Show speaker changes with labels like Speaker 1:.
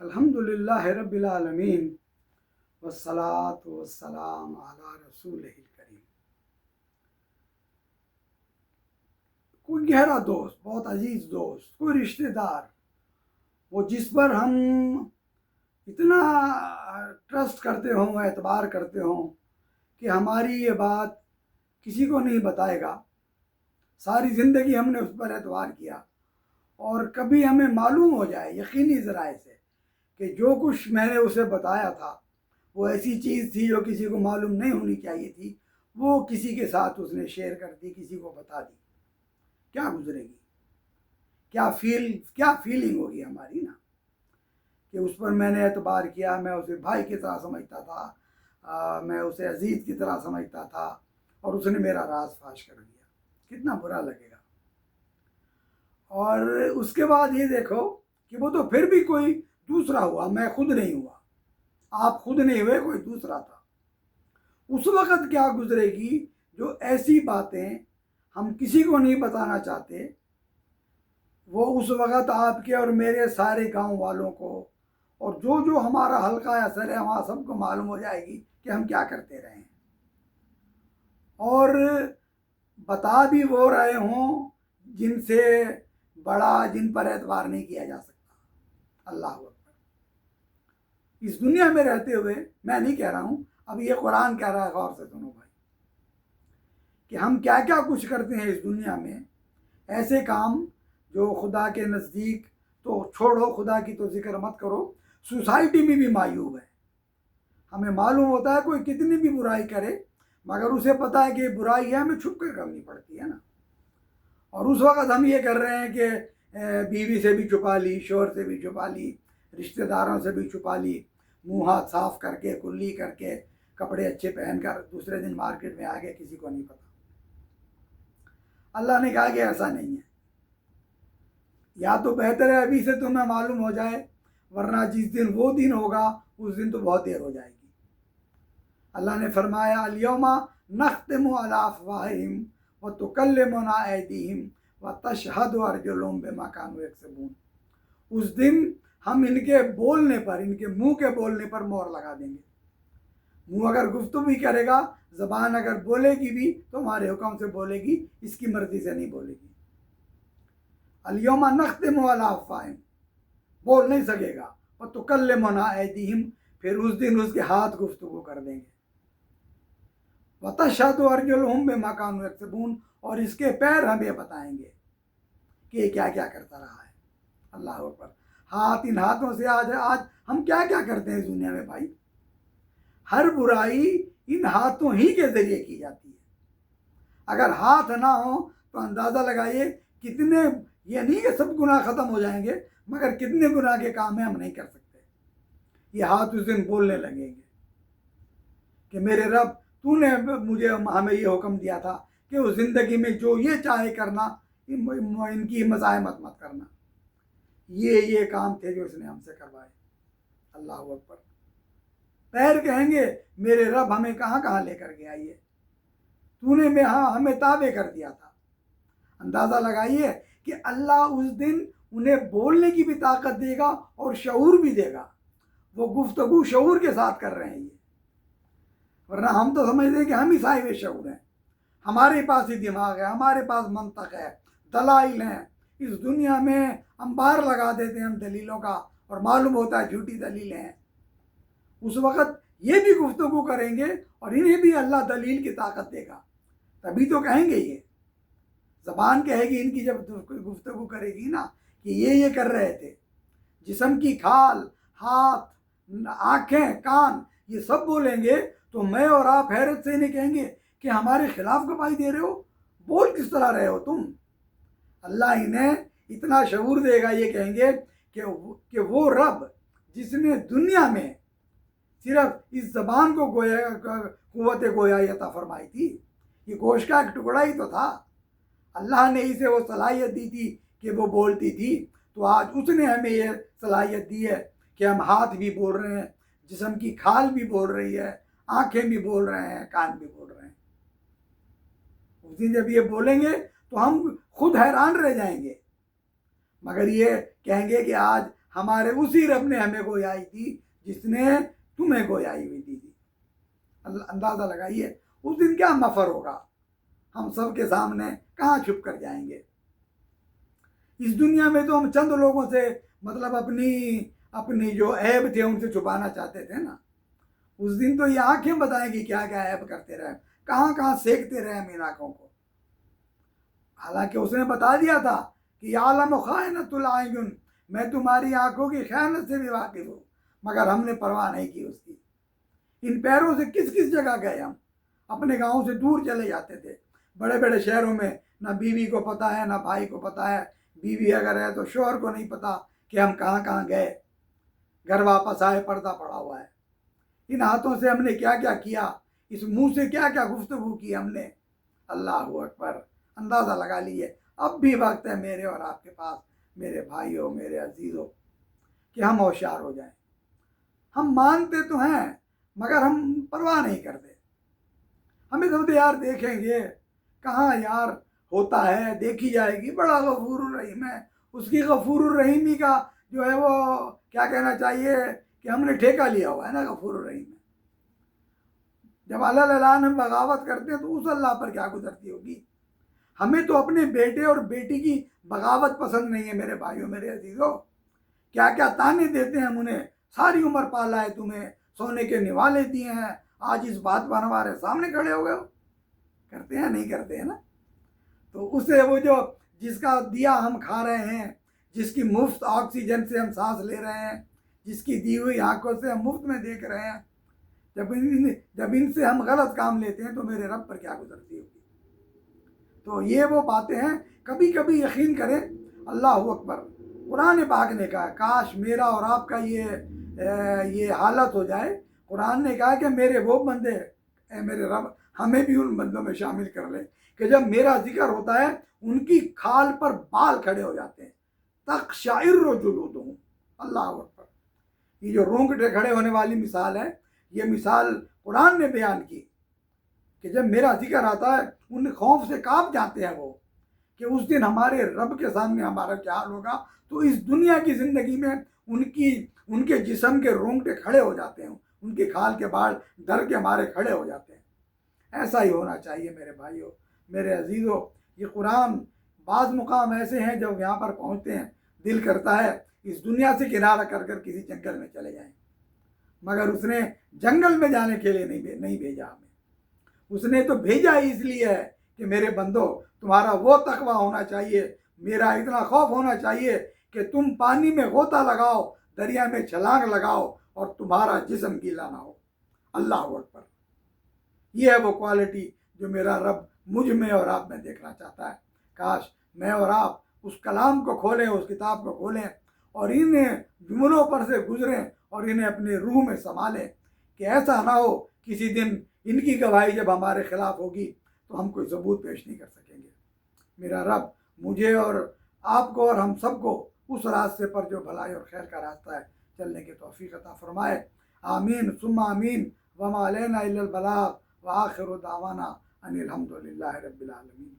Speaker 1: الحمد للہ رب العالمین والصلاة والسلام علی رسول الکریم۔ کوئی گہرا دوست، بہت عزیز دوست، کوئی رشتہ دار، وہ جس پر ہم اتنا ٹرسٹ کرتے ہوں، اعتبار کرتے ہوں کہ ہماری یہ بات کسی کو نہیں بتائے گا، ساری زندگی ہم نے اس پر اعتبار کیا، اور کبھی ہمیں معلوم ہو جائے یقینی ذرائع سے کہ جو کچھ میں نے اسے بتایا تھا وہ ایسی چیز تھی جو کسی کو معلوم نہیں ہونی چاہیے تھی، وہ کسی کے ساتھ اس نے شیئر کر دی، کسی کو بتا دی، کیا گزرے گی، کیا فیلنگ ہوگی ہماری نا، کہ اس پر میں نے اعتبار کیا، میں اسے بھائی کی طرح سمجھتا تھا، میں اسے عزیز کی طرح سمجھتا تھا، اور اس نے میرا راز فاش کر دیا، کتنا برا لگے گا۔ اور اس کے بعد یہ دیکھو کہ وہ تو پھر بھی کوئی دوسرا ہوا، میں خود نہیں ہوا، آپ خود نہیں ہوئے، کوئی دوسرا تھا۔ اس وقت کیا گزرے گی جو ایسی باتیں ہم کسی کو نہیں بتانا چاہتے، وہ اس وقت آپ کے اور میرے سارے گاؤں والوں کو اور جو ہمارا حلقہ اثر ہے وہاں سب کو معلوم ہو جائے گی کہ ہم کیا کرتے رہے ہیں، اور بتا بھی وہ رہے ہوں جن سے بڑا، جن پر اعتبار نہیں کیا جا سکتا۔ اللہ اکبر۔ اس دنیا میں رہتے ہوئے میں نہیں کہہ رہا ہوں، اب یہ قرآن کہہ رہا ہے، غور سے سنو بھائی، کہ ہم کیا کیا کچھ کرتے ہیں اس دنیا میں، ایسے کام جو خدا کے نزدیک تو چھوڑو، خدا کی تو ذکر مت کرو، سوسائٹی میں بھی معیوب ہے۔ ہمیں معلوم ہوتا ہے کوئی کتنی بھی برائی کرے، مگر اسے پتا ہے کہ یہ برائی ہے، ہمیں چھپ کر کرنی پڑتی ہے نا، اور اس وقت ہم یہ کر رہے ہیں کہ بیوی سے بھی چھپا لی، شوہر سے بھی چھپا لی، رشتہ داروں سے بھی چھپا لی، منہ ہاتھ صاف کر کے، کلی کر کے، کپڑے اچھے پہن کر دوسرے دن مارکیٹ میں آگے، کسی کو نہیں پتا۔ اللہ نے کہا کہ ایسا نہیں ہے، یا تو بہتر ہے ابھی سے تمہیں معلوم ہو جائے، ورنہ جس دن وہ دن ہوگا اس دن تو بہت دیر ہو جائے گی۔ اللہ نے فرمایا الیوم نختم علی افواہہم وتکلمنا ایدیہم وتشہد ارجلہم بما کانوا یکسبون۔ اس دن ہم ان کے بولنے پر، ان کے منہ کے بولنے پر مہر لگا دیں گے۔ منہ اگر گفتگو بھی کرے گا، زبان اگر بولے گی بھی تو ہمارے حکم سے بولے گی، اس کی مرضی سے نہیں بولے گی۔ الیوم نختم علی افواہہم، بول نہیں سکے گا، وتکلمنا ایدیہم، پھر اس دن اس کے ہاتھ گفتگو کر دیں گے، وتشہد ارجلہم بما کانوا یکسبون، اور اس کے پیر ہمیں بتائیں گے کہ یہ کیا کیا کرتا رہا ہے۔ اللہ اکبر۔ ہاتھ، ان ہاتھوں سے آج ہم کیا کیا کرتے ہیں اس دنیا میں بھائی، ہر برائی ان ہاتھوں ہی کے ذریعے کی جاتی ہے۔ اگر ہاتھ نہ ہو تو اندازہ لگائیے کتنے، یہ نہیں کہ سب گناہ ختم ہو جائیں گے، مگر کتنے گناہ کے کام ہیں ہم نہیں کر سکتے۔ یہ ہاتھ اس دن بولنے لگیں گے کہ میرے رب، تو نے مجھے، ہمیں یہ حکم دیا تھا کہ اس زندگی میں جو یہ چاہے کرنا، ان کی مزاحمت مت کرنا، یہ کام تھے جو اس نے ہم سے کروائے۔ اللہ اکبر۔ پیر کہیں گے میرے رب ہمیں کہاں کہاں لے کر گیا، یہ تو نے ہمیں تابع کر دیا تھا۔ اندازہ لگائیے کہ اللہ اس دن انہیں بولنے کی بھی طاقت دے گا اور شعور بھی دے گا، وہ گفتگو شعور کے ساتھ کر رہے ہیں یہ، ورنہ ہم تو سمجھتے ہیں کہ ہم ہی صاحب شعور ہیں، ہمارے پاس ہی دماغ ہے، ہمارے پاس منطق ہے، دلائل ہیں، اس دنیا میں انبار لگا دیتے ہیں ہم دلیلوں کا، اور معلوم ہوتا ہے جھوٹی دلیلیں ہیں۔ اس وقت یہ بھی گفتگو کریں گے اور انہیں بھی اللہ دلیل کی طاقت دے گا، تبھی تو کہیں گے یہ، زبان کہے گی ان کی جب گفتگو کرے گی نا کہ یہ کر رہے تھے، جسم کی کھال، ہاتھ، آنکھیں، کان، یہ سب بولیں گے، تو میں اور آپ حیرت سے انہیں کہیں گے کہ ہمارے خلاف گواہی دے رہے ہو، بول کس طرح رہے ہو تم۔ اللہ انہیں اتنا شعور دے گا، یہ کہیں گے کہ وہ رب جس نے دنیا میں صرف اس زبان کو قوت گویائی عطا فرمائی تھی، یہ گوشت کا ایک ٹکڑا ہی تو تھا، اللہ نے اسے وہ صلاحیت دی تھی کہ وہ بولتی تھی، تو آج اس نے ہمیں یہ صلاحیت دی ہے کہ ہم ہاتھ بھی بول رہے ہیں، جسم کی کھال بھی بول رہی ہے، آنکھیں بھی بول رہے ہیں، کان بھی بول رہے ہیں۔ اس دن جب یہ بولیں گے تو ہم خود حیران رہ جائیں گے، مگر یہ کہیں گے کہ آج ہمارے اسی رب نے ہمیں گویائی دی جس نے تمہیں گویائی ہوئی دی تھی۔ اندازہ لگائیے اس دن کیا مفر ہوگا، ہم سب کے سامنے کہاں چھپ کر جائیں گے۔ اس دنیا میں تو ہم چند لوگوں سے مطلب اپنی جو عیب تھے ان سے چھپانا چاہتے تھے نا، اس دن تو یہ آنکھیں بتائیں گی کیا کیا عیب کرتے رہے، کہاں کہاں سیکتے رہے ہم ان آنکھوں کو۔ حالانکہ اس نے بتا دیا تھا کہ یعلم خائنۃ الاعین، میں تمہاری آنکھوں کی خیانت سے بھی واقف ہوں، مگر ہم نے پرواہ نہیں کی اس کی۔ ان پیروں سے کس کس جگہ گئے ہم، اپنے گاؤں سے دور چلے جاتے تھے، بڑے بڑے شہروں میں نہ بیوی کو پتہ ہے نہ بھائی کو پتہ ہے، بیوی اگر ہے تو شوہر کو نہیں پتہ کہ ہم کہاں کہاں گئے، گھر واپس آئے پردہ پڑا ہوا ہے۔ ان ہاتھوں سے ہم نے کیا کیا کیا، اس منہ سے کیا کیا گفتگو کی ہم نے۔ اللہ اکبر، اندازہ لگا لیجیے۔ اب بھی وقت ہے میرے اور آپ کے پاس، میرے بھائیوں، میرے عزیزوں، کہ ہم ہوشیار ہو جائیں۔ ہم مانتے تو ہیں مگر ہم پرواہ نہیں کرتے۔ ہمیں تو یار دیکھیں گے کہاں یار ہوتا ہے، دیکھی جائے گی، بڑا غفور الرحیم ہے۔ اس کی غفور الرحیمی کا جو ہے وہ کیا کہنا چاہیے کہ ہم نے ٹھیکہ لیا ہوا ہے نا غفور الرحیم میں۔ جب اللہ اعلان ہم بغاوت کرتے ہیں تو اس اللہ پر کیا گزرتی ہوگی۔ ہمیں تو اپنے بیٹے اور بیٹی کی بغاوت پسند نہیں ہے میرے بھائیوں، میرے عزیزوں۔ کیا کیا تانے دیتے ہیں ہم انہیں، ساری عمر پالا ہے تمہیں، سونے کے نوالے دیے ہیں، آج اس بات پر ہمارے سامنے کھڑے ہو گئے ہو۔ کرتے ہیں نہیں کرتے ہیں نا؟ تو اسے وہ جو جس کا دیا ہم کھا رہے ہیں، جس کی مفت آکسیجن سے ہم سانس لے رہے ہیں، جس کی دی ہوئی آنکھوں سے ہم مفت میں دیکھ رہے ہیں، جب ان سے ہم غلط کام لیتے ہیں تو میرے رب پر کیا گزرتی ہوگی۔ تو یہ وہ باتیں ہیں، کبھی کبھی یقین کریں۔ اللہ اکبر، قرآن پاک نے کہا، کاش میرا اور آپ کا یہ حالت ہو جائے۔ قرآن نے کہا کہ میرے وہ بندے، اے میرے رب ہمیں بھی ان بندوں میں شامل کر لے کہ جب میرا ذکر ہوتا ہے ان کی کھال پر بال کھڑے ہو جاتے ہیں، تقشعر جلودہم۔ اللہ اکبر، یہ جو رونگٹے کھڑے ہونے والی مثال ہے، یہ مثال قرآن نے بیان کی کہ جب میرا ذکر آتا ہے ان خوف سے کانپ جاتے ہیں وہ، کہ اس دن ہمارے رب کے سامنے ہمارا کیا حال ہوگا۔ تو اس دنیا کی زندگی میں ان کے جسم کے رونگٹے کھڑے ہو جاتے ہیں، ان کے کھال کے بال ڈر کے مارے کھڑے ہو جاتے ہیں۔ ایسا ہی ہونا چاہیے میرے بھائیوں، میرے عزیزوں۔ یہ قرآن بعض مقام ایسے ہیں جب یہاں پر پہنچتے ہیں دل کرتا ہے اس دنیا سے کنارہ کر کر کسی جنگل میں چلے جائیں، مگر اس نے جنگل میں جانے کے لیے نہیں بھیجا ہمیں۔ اس نے تو بھیجا ہی اس لیے ہے کہ میرے بندو تمہارا وہ تقویٰ ہونا چاہیے، میرا اتنا خوف ہونا چاہیے کہ تم پانی میں غوطہ لگاؤ، دریا میں چھلانگ لگاؤ اور تمہارا جسم گیلا نہ ہو۔ اللہ اکبر، یہ ہے وہ کوالٹی جو میرا رب مجھ میں اور آپ میں دیکھنا چاہتا ہے۔ کاش میں اور آپ اس کلام کو کھولیں، اس کتاب کو کھولیں اور ان جملوں پر سے گزریں اور انہیں اپنے روح میں سنبھالیں، کہ ایسا نہ ہو کسی دن ان کی گواہی جب ہمارے خلاف ہوگی تو ہم کوئی ثبوت پیش نہیں کر سکیں گے۔ میرا رب مجھے اور آپ کو اور ہم سب کو اس راستے پر جو بھلائی اور خیر کا راستہ ہے چلنے کی توفیق عطا فرمائے۔ آمین ثم آمین، وما علینا الا البلاغ، وآخر دعوانا ان الحمد للہ رب العالمین۔